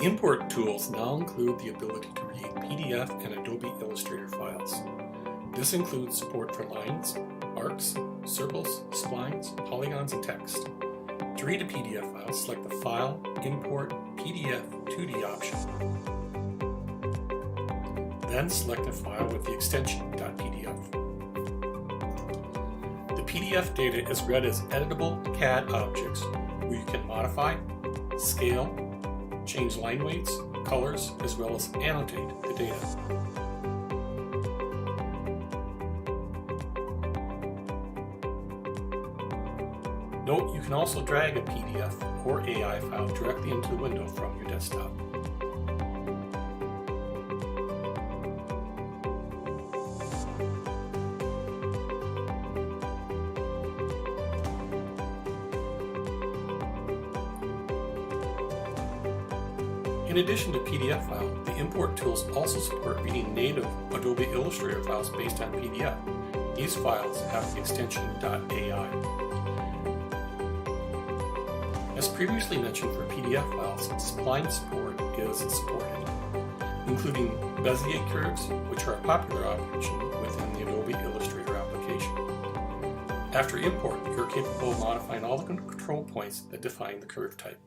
import tools now include the ability to read PDF and Adobe Illustrator files. This includes support for lines, arcs, circles, splines, polygons, and text. To read a PDF file, select the File, Import, PDF 2D option. Then select a file with the extension .pdf. The PDF data is read as editable CAD objects where you can modify, scale, change line weights, colors, as well as annotate the data. Note you can also drag a PDF or AI file directly into the window from your desktop. In addition to PDF file, the import tools also support reading native Adobe Illustrator files based on PDF. These files have the extension .ai. As previously mentioned for PDF files, spline support is supported, including Bezier curves, which are a popular operation within the Adobe Illustrator application. After import, you are capable of modifying all the control points that define the curve type.